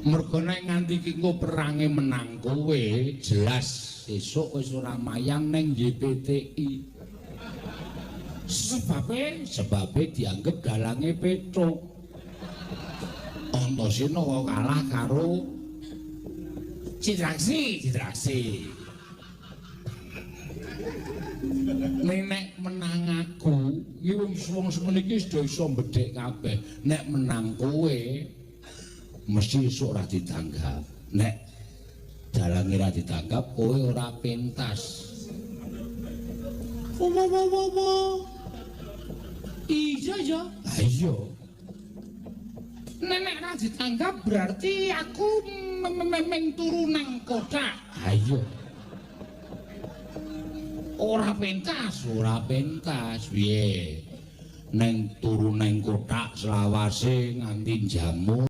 Mergo nek nganti iki engko perange menang kowe, jelas sesuk wis ora mayang ning YPTI. Sebabe dianggep dalange Petruk. Antasena kok kalah karo Citraksi. Nek menang aku, iki wong semene iki sudah iso mbedhek kabeh. Nek menang kowe, mesti esuk ora ditanggap. Nek dalange ora ditanggap, kowe ora pentas. Iya ya. Iya. Nek ora ditanggap berarti aku memeng turu nang kotak. Ayo. Ora pentas piye. Neng turu nang kotak selawase nganti jamu.